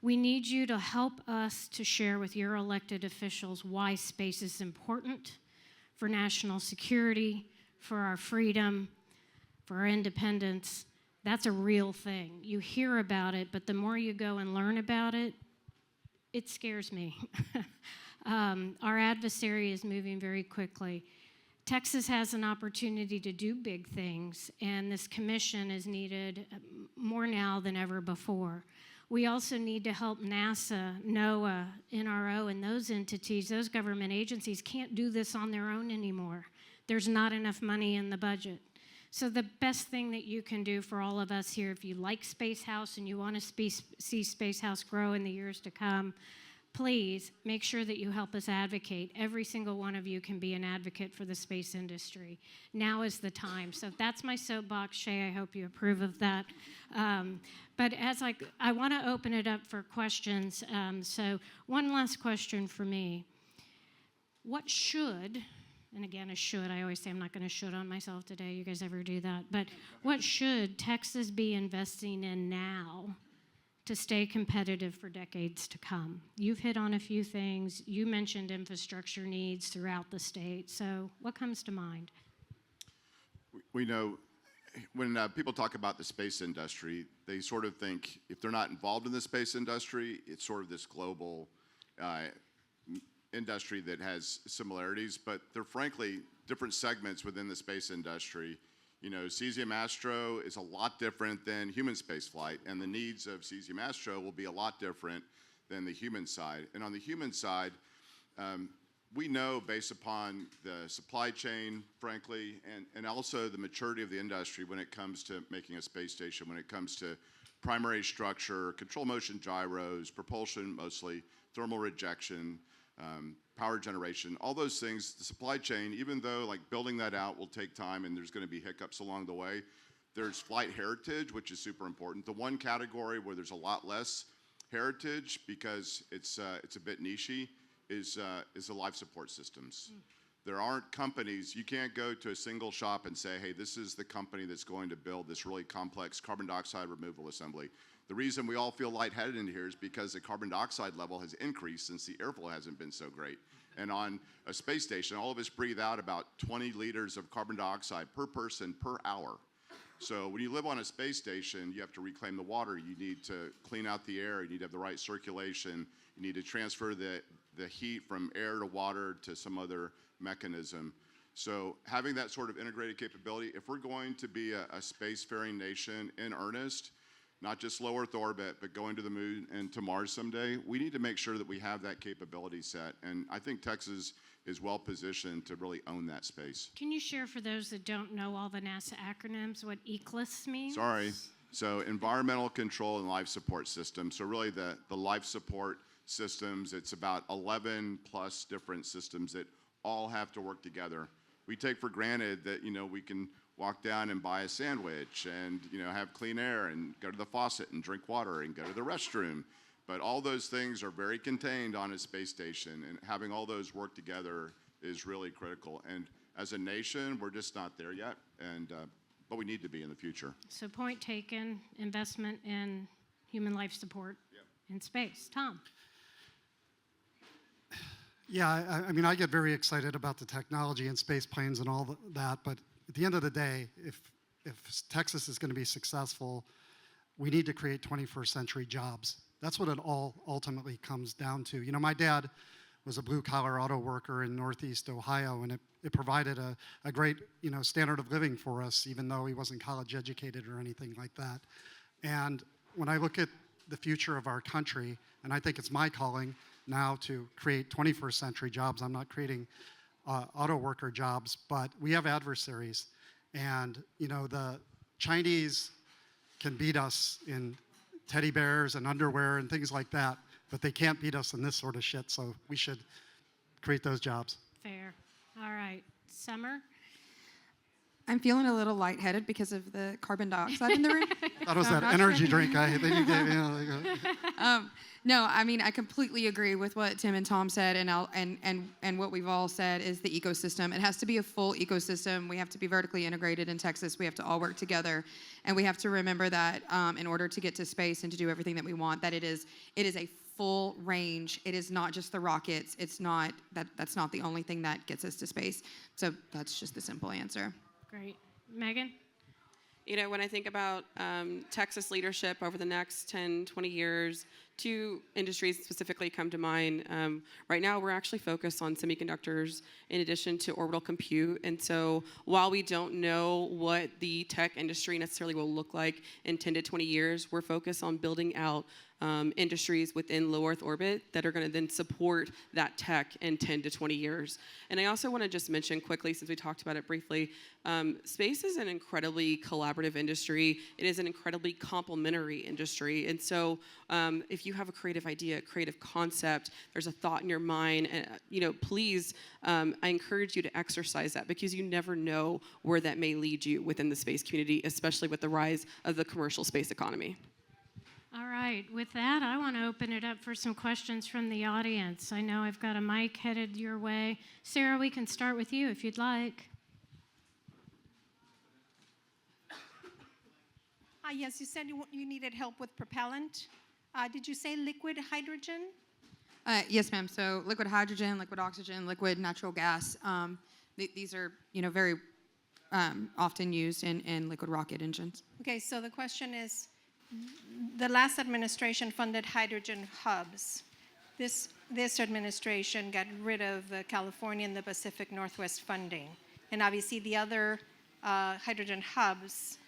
Speaker 1: We need you to help us to share with your elected officials why space is important for national security, for our freedom, for our independence. That's a real thing. You hear about it, but the more you go and learn about it, it scares me. Our adversary is moving very quickly. Texas has an opportunity to do big things, and this commission is needed more now than ever before. We also need to help NASA, NOAA, NRO, and those entities, those government agencies can't do this on their own anymore. There's not enough money in the budget. So the best thing that you can do for all of us here, if you like Space House and you want to see Space House grow in the years to come, please make sure that you help us advocate. Every single one of you can be an advocate for the space industry. Now is the time. So that's my soapbox, Shay. I hope you approve of that. But as I want to open it up for questions. So one last question for me. What should, and again, a should, I always say I'm not going to should on myself today. You guys ever do that? But what should Texas be investing in now to stay competitive for decades to come? You've hit on a few things. You mentioned infrastructure needs throughout the state. So what comes to mind?
Speaker 2: We know when people talk about the space industry, they sort of think if they're not involved in the space industry, it's sort of this global industry that has similarities, but they're frankly different segments within the space industry. You know, Cesium Astro is a lot different than human spaceflight, and the needs of Cesium Astro will be a lot different than the human side. And on the human side, we know based upon the supply chain, frankly, and also the maturity of the industry when it comes to making a space station, when it comes to primary structure, control motion gyros, propulsion mostly, thermal rejection, power generation, all those things, the supply chain, even though like building that out will take time and there's going to be hiccups along the way, there's flight heritage, which is super important. The one category where there's a lot less heritage because it's a bit niche-y is the life support systems. There aren't companies, you can't go to a single shop and say, hey, this is the company that's going to build this really complex carbon dioxide removal assembly. The reason we all feel lightheaded in here is because the carbon dioxide level has increased since the airflow hasn't been so great. And on a space station, all of us breathe out about 20 liters of carbon dioxide per person per hour. So when you live on a space station, you have to reclaim the water. You need to clean out the air. You need to have the right circulation. You need to transfer the heat from air to water to some other mechanism. So having that sort of integrated capability, if we're going to be a spacefaring nation in earnest, not just low Earth orbit, but going to the moon and to Mars someday, we need to make sure that we have that capability set. And I think Texas is well positioned to really own that space.
Speaker 1: Can you share for those that don't know all the NASA acronyms what ECLSS means?
Speaker 2: Sorry. So environmental control and life support systems. So really the life support systems, it's about 11 plus different systems that all have to work together. We take for granted that, you know, we can walk down and buy a sandwich and, you know, have clean air and go to the faucet and drink water and go to the restroom. But all those things are very contained on a space station, and having all those work together is really critical. And as a nation, we're just not there yet, and but we need to be in the future.
Speaker 1: So point taken, investment in human life support in space. Tom?
Speaker 3: Yeah, I mean, I get very excited about the technology and space planes and all that, but at the end of the day, if Texas is going to be successful, we need to create 21st century jobs. That's what it all ultimately comes down to. You know, my dad was a blue-collar auto worker in Northeast Ohio, and it provided a great, you know, standard of living for us, even though he wasn't college educated or anything like that. And when I look at the future of our country, and I think it's my calling now to create 21st century jobs. I'm not creating auto worker jobs, but we have adversaries. And, you know, the Chinese can beat us in teddy bears and underwear and things like that, but they can't beat us in this sort of shit, so we should create those jobs.
Speaker 1: Fair. All right. Summer?
Speaker 4: I'm feeling a little lightheaded because of the carbon dioxide in the room.
Speaker 3: That was that energy drink I think you gave me.
Speaker 4: No, I mean, I completely agree with what Tim and Tom said, and what we've all said is the ecosystem. It has to be a full ecosystem. We have to be vertically integrated in Texas. We have to all work together, and we have to remember that in order to get to space and to do everything that we want, that it is a full range. It is not just the rockets. It's not that's not the only thing that gets us to space. So that's just the simple answer.
Speaker 1: Great. Megan?
Speaker 5: You know, when I think about Texas leadership over the next 10, 20 years, two industries specifically come to mind. Right now, we're actually focused on semiconductors in addition to orbital compute. And so while we don't know what the tech industry necessarily will look like in 10 to 20 years, we're focused on building out industries within low Earth orbit that are going to then support that tech in 10 to 20 years. And I also want to just mention quickly, since we talked about it briefly, space is an incredibly collaborative industry. It is an incredibly complementary industry. And so if you you have a creative idea, a creative concept, there's a thought in your mind, and please, I encourage you to exercise that, because you never know where that may lead you within the space community, especially with the rise of the commercial space economy.
Speaker 1: All right, with that, I want to open it up for some questions from the audience. I know I've got a mic headed your way. Sarah, we can start with you if you'd like.
Speaker 6: Yes, you said you needed help with propellant. Did you say liquid hydrogen?
Speaker 4: Yes, ma'am. So liquid hydrogen, liquid oxygen, liquid natural gas. These are, very often used in liquid rocket engines.
Speaker 6: Okay, so the question is, the last administration funded hydrogen hubs. This administration got rid of the California and the Pacific Northwest funding. And obviously the other hydrogen hubs,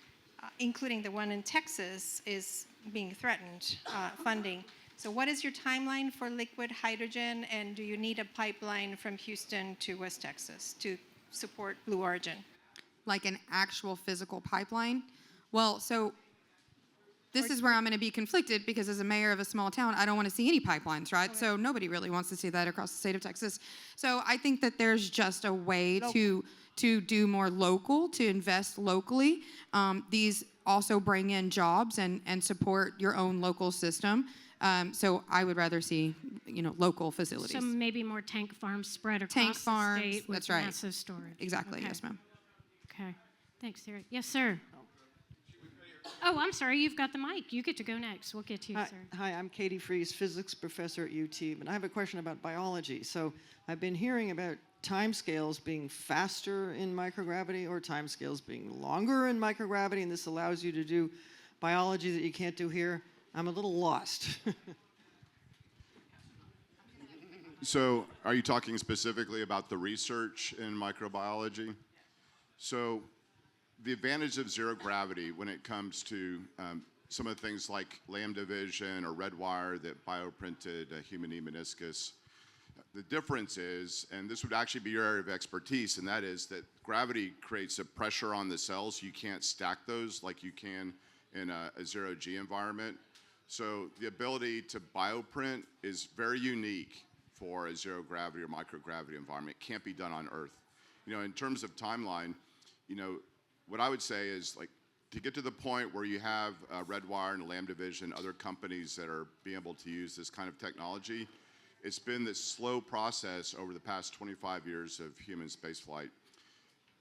Speaker 6: including the one in Texas, is being threatened funding. So what is your timeline for liquid hydrogen, and do you need a pipeline from Houston to West Texas to support Blue Origin?
Speaker 4: Like an actual physical pipeline? Well, so this is where I'm going to be conflicted, because as a mayor of a small town, I don't want to see any pipelines, right? Okay. So nobody really wants to see that across the state of Texas. So I think that there's just a way to do more local, to invest locally. These also bring in jobs and support your own local system. So I would rather see, local facilities.
Speaker 1: So maybe more tank farms spread across
Speaker 4: tank farms,
Speaker 1: the state with
Speaker 4: that's right.
Speaker 1: massive storage.
Speaker 4: Exactly,
Speaker 1: Okay.
Speaker 4: yes, ma'am.
Speaker 1: Okay, thanks, Sarah. Yes, sir. Oh, I'm sorry, you've got the mic. You get to go next. We'll get to you, sir.
Speaker 7: Hi, I'm Katie Fries, physics professor at UT, and I have a question about biology. So I've been hearing about timescales being faster in microgravity or timescales being longer in microgravity, and this allows you to do biology that you can't do here. I'm a little lost.
Speaker 2: So are you talking specifically about the research in microbiology? So the advantage of zero gravity when it comes to some of the things like lambda vision or red wire that bioprinted a human meniscus, the difference is, and this would actually be your area of expertise, and that is that gravity creates a pressure on the cells. You can't stack those like you can in a zero-G environment. So the ability to bioprint is very unique for a zero gravity or microgravity environment. It can't be done on Earth. In terms of timeline, what I would say is, like, to get to the point where you have Redwire and Lambda Vision, other companies that are being able to use this kind of technology, it's been this slow process over the past 25 years of human spaceflight.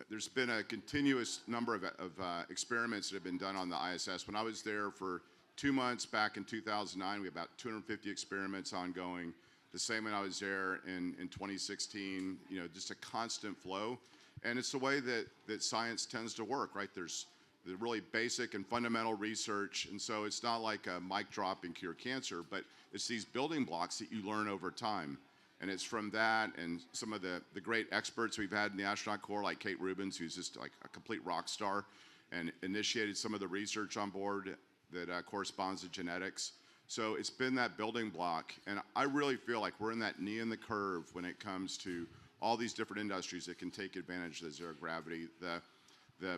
Speaker 2: There's been a continuous number of experiments that have been done on the ISS. When I was there for 2 months back in 2009, we had about 250 experiments ongoing. The same when I was there in 2016, just a constant flow. And it's the way that science tends to work, right? There's the really basic and fundamental research, and so it's not like a mic drop and cure cancer, but it's these building blocks that you learn over time. And it's from that and some of the great experts we've had in the astronaut corps, like Kate Rubins, who's just like a complete rock star, and initiated some of the research on board that corresponds to genetics. So it's been that building block, and I really feel like we're in that knee in the curve when it comes to all these different industries that can take advantage of the zero gravity, the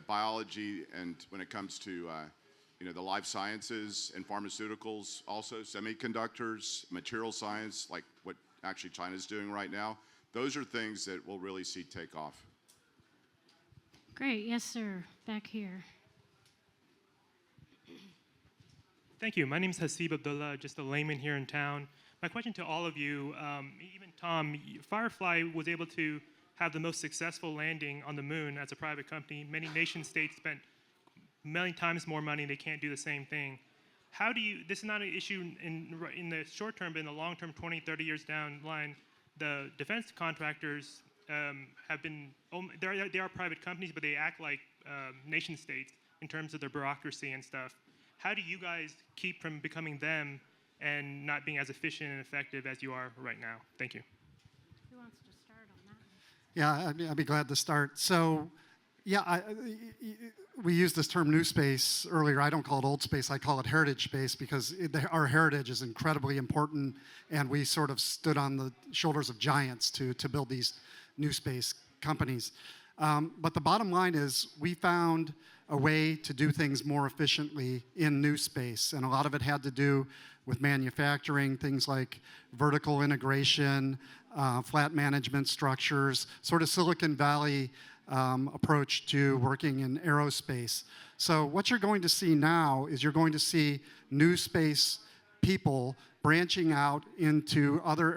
Speaker 2: biology, and when it comes to the life sciences and pharmaceuticals, also semiconductors, material science, like what actually China's doing right now. Those are things that we'll really see take off.
Speaker 1: Great, yes, sir. Back here.
Speaker 8: Thank you. My name is Hasib Abdullah, just a layman here in town. My question to all of you, even Tom, Firefly was able to have the most successful landing on the moon as a private company. Many nation states spent many times more money. They can't do the same thing. How do you, this is not an issue in the short term, but in the long term, 20, 30 years down the line, the defense contractors have been, they are private companies, but they act like nation states in terms of their bureaucracy and stuff. How do you guys keep from becoming them and not being as efficient and effective as you are right now? Thank you.
Speaker 1: Who wants to start on that one?
Speaker 3: Yeah, I'd be glad to start. So, yeah, we used this term new space earlier. I don't call it old space. I call it heritage space because our heritage is incredibly important, and we sort of stood on the shoulders of giants to build these new space companies. But the bottom line is we found a way to do things more efficiently in new space. And a lot of it had to do with manufacturing, things like vertical integration, flat management structures, sort of Silicon Valley approach to working in aerospace. So what you're going to see now is you're going to see new space people branching out into other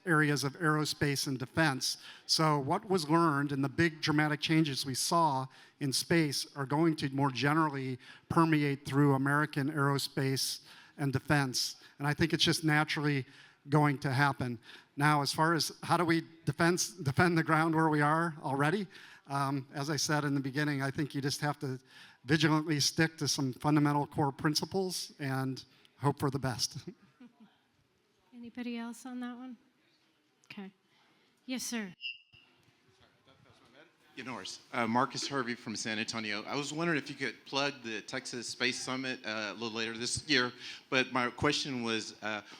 Speaker 3: areas of aerospace and defense. So what was learned and the big dramatic changes we saw in space are going to more generally permeate through American aerospace and defense. And I think it's just naturally going to happen. Now, as far as how do we defend the ground where we are already, as I said in the beginning, I think you just have to vigilantly stick to some fundamental core principles and hope for the best.
Speaker 1: Anybody else on that one? Okay. Yes, sir.
Speaker 9: Yours. Marcus Hervey from San Antonio. I was wondering if you could plug the Texas Space Summit a little later this year, but my question was,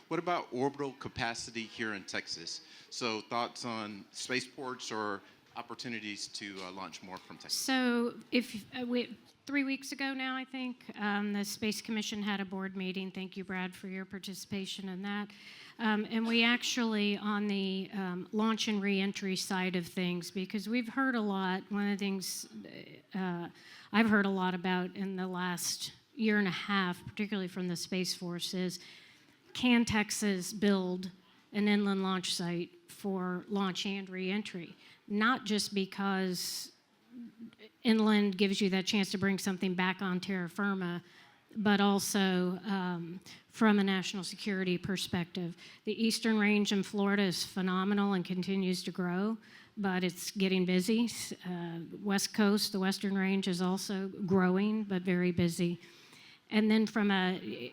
Speaker 9: what about orbital capacity here in Texas? So thoughts on spaceports or opportunities to launch more from Texas?
Speaker 1: So if 3 weeks ago now, I think, the Space Commission had a board meeting. Thank you, Brad, for your participation in that. And we actually, on the launch and reentry side of things, because we've heard a lot, one of the things I've heard a lot about in the last year and a half, particularly from the Space Force, is can Texas build an inland launch site for launch and reentry? Not just because inland gives you that chance to bring something back on terra firma, but also from a national security perspective. The eastern range in Florida is phenomenal and continues to grow, but it's getting busy. West Coast, the western range is also growing, but very busy. And then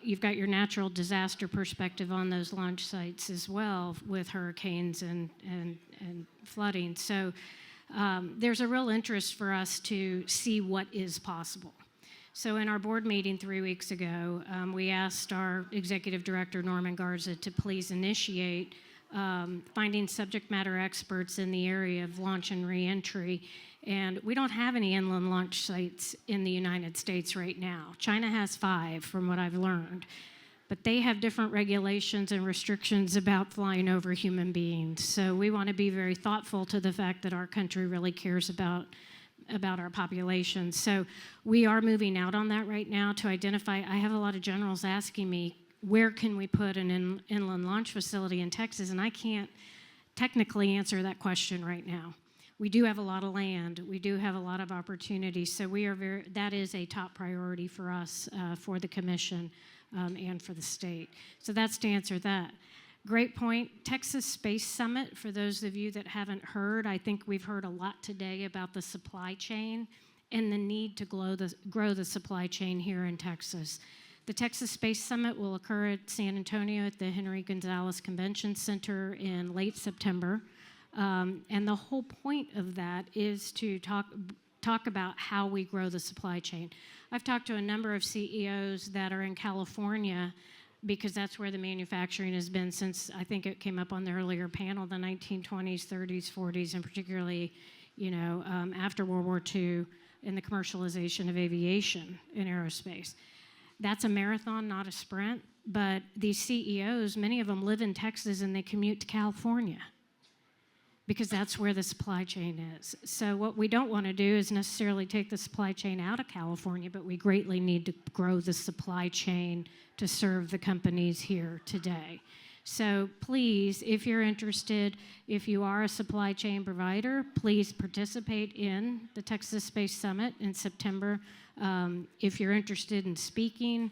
Speaker 1: you've got your natural disaster perspective on those launch sites as well with hurricanes and flooding. So there's a real interest for us to see what is possible. So in our board meeting 3 weeks ago, we asked our executive director, Norman Garza, to please initiate finding subject matter experts in the area of launch and reentry. And we don't have any inland launch sites in the United States right now. China has 5, from what I've learned. But they have different regulations and restrictions about flying over human beings. So we want to be very thoughtful to the fact that our country really cares about our population. So we are moving out on that right now to identify. I have a lot of generals asking me, where can we put an inland launch facility in Texas? And I can't technically answer that question right now. We do have a lot of land. We do have a lot of opportunities. So that is a top priority for us, for the commission, and for the state. So that's to answer that. Great point. Texas Space Summit, for those of you that haven't heard, I think we've heard a lot today about the supply chain and the need to grow the supply chain here in Texas. The Texas Space Summit will occur at San Antonio at the Henry Gonzalez Convention Center in late September. And the whole point of that is to talk about how we grow the supply chain. I've talked to a number of CEOs that are in California because that's where the manufacturing has been since, I think it came up on the earlier panel, the 1920s, 30s, 40s, and particularly, after World War II in the commercialization of aviation in aerospace. That's a marathon, not a sprint, but these CEOs, many of them live in Texas and they commute to California because that's where the supply chain is. So what we don't want to do is necessarily take the supply chain out of California, but we greatly need to grow the supply chain to serve the companies here today. So please, if you're interested, if you are a supply chain provider, please participate in the Texas Space Summit in September. If you're interested in speaking,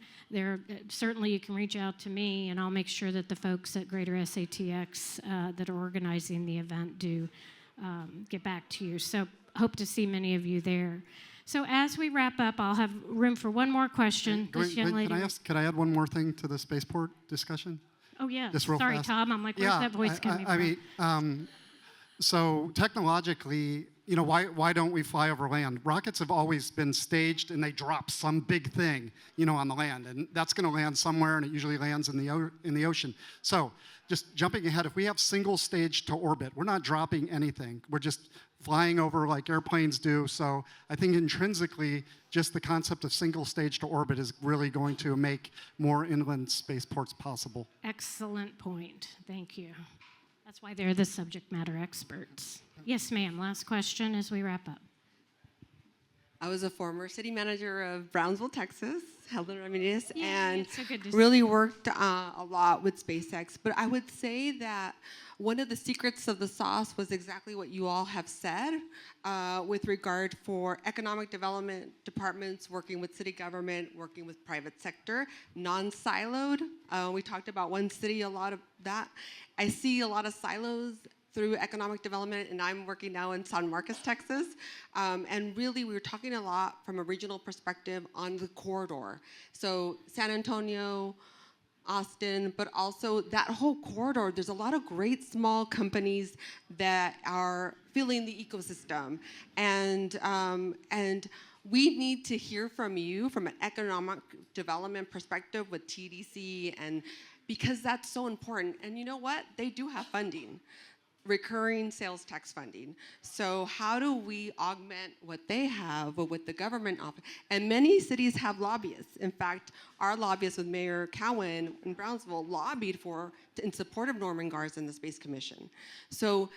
Speaker 1: certainly you can reach out to me, and I'll make sure that the folks at Greater SATX that are organizing the event do get back to you. So hope to see many of you there. So as we wrap up, I'll have room for one more question.
Speaker 3: Gwen,
Speaker 1: This young lady.
Speaker 3: can I add one more thing to the spaceport discussion?
Speaker 1: Oh, yeah.
Speaker 3: Just real
Speaker 1: Sorry,
Speaker 3: fast.
Speaker 1: Tom. I'm like, where's that voice coming from?
Speaker 3: So technologically, why don't we fly over land? Rockets have always been staged, and they drop some big thing, on the land, and that's going to land somewhere, and it usually lands in the ocean. So, just jumping ahead, if we have single stage to orbit, we're not dropping anything. We're just flying over like airplanes do. So I think intrinsically, just the concept of single stage to orbit is really going to make more inland spaceports possible.
Speaker 1: Excellent point. Thank you. That's why they're the subject matter experts. Yes, ma'am. Last question as we wrap up.
Speaker 10: I was a former city manager of Brownsville, Texas, Helen Ramirez,
Speaker 1: Yay,
Speaker 10: and
Speaker 1: it's so good to see
Speaker 10: really
Speaker 1: you.
Speaker 10: worked a lot with SpaceX. But I would say that one of the secrets of the sauce was exactly what you all have said with regard for economic development departments, working with city government, working with private sector, non-siloed. We talked about one city, a lot of that. I see a lot of silos through economic development, and I'm working now in San Marcos, Texas. And really, we were talking a lot from a regional perspective on the corridor. So San Antonio, Austin, but also that whole corridor, there's a lot of great small companies that are filling the ecosystem. And we need to hear from you from an economic development perspective with TDC, and because that's so important. And you know what? They do have funding, recurring sales tax funding. So how do we augment what they have with the government office? And many cities have lobbyists. In fact, our lobbyist with Mayor Cowan in Brownsville lobbied in support of Norman Garza and the Space Commission. So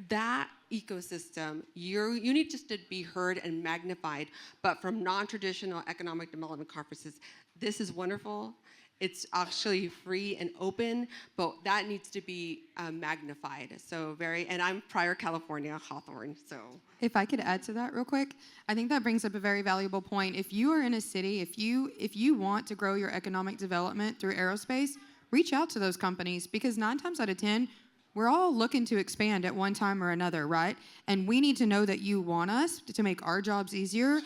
Speaker 10: that ecosystem, you need just to be heard and magnified, but from non-traditional economic development conferences, this is wonderful. It's actually free and open, but that needs to be magnified. So and I'm prior California, Hawthorne, so.
Speaker 4: If I could add to that real quick, I think that brings up a very valuable point. If you are in a city, if you want to grow your economic development through aerospace, reach out to those companies, because 9 times out of 10, we're all looking to expand at one time or another, right? And we need to know that you want us to make our jobs easier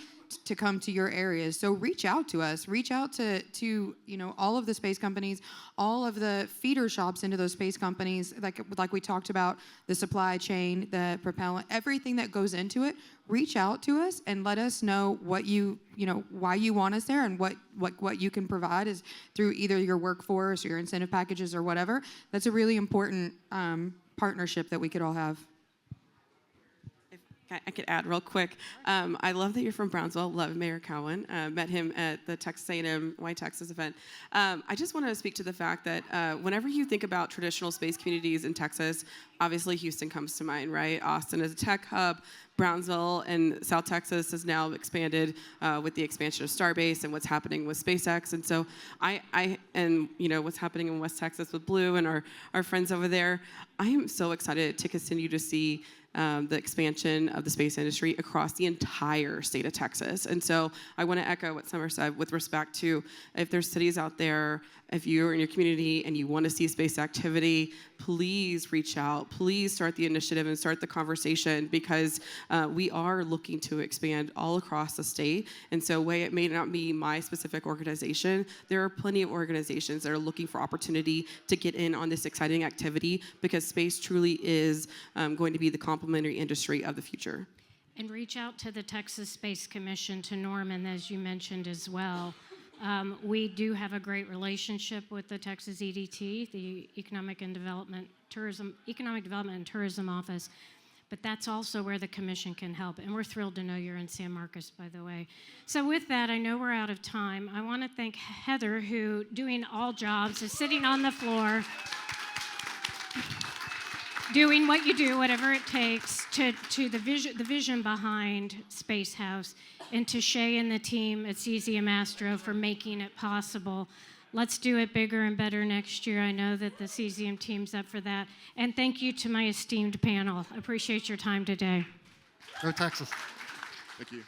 Speaker 4: to come to your areas. So reach out to us. Reach out to all of the space companies, all of the feeder shops into those space companies, like we talked about, the supply chain, the propellant, everything that goes into it. Reach out to us and let us know what why you want us there, and what you can provide is through either your workforce or your incentive packages or whatever. That's a really important partnership that we could all have.
Speaker 5: I could add real quick. I love that you're from Brownsville. Love Mayor Cowan. Met him at the Texas A&M Why Texas event. I just want to speak to the fact that whenever you think about traditional space communities in Texas, obviously Houston comes to mind, right? Austin is a tech hub. Brownsville and South Texas has now expanded with the expansion of Starbase and what's happening with SpaceX. And so what's happening in West Texas with Blue and our friends over there. I am so excited to continue to see the expansion of the space industry across the entire state of Texas. And so I want to echo what Summer said with respect to, if there's cities out there, if you're in your community and you want to see space activity, please reach out. Please start the initiative and start the conversation, because we are looking to expand all across the state. And so while it may not be my specific organization, there are plenty of organizations that are looking for opportunity to get in on this exciting activity, because space truly is going to be the complementary industry of the future.
Speaker 1: And reach out to the Texas Space Commission, to Norman, as you mentioned as well. We do have a great relationship with the Texas EDT, the Economic Development and Tourism Office, but that's also where the commission can help. And we're thrilled to know you're in San Marcos, by the way. So with that, I know we're out of time. I want to thank Heather, who, doing all jobs, is sitting on the floor, doing what you do, whatever it takes, to the vision behind Space House, and to Shay and the team at Cesium Astro for making it possible. Let's do it bigger and better next year. I know that the Cesium team's up for that. And thank you to my esteemed panel. I appreciate your time today.
Speaker 3: Go Texas.
Speaker 2: Thank you.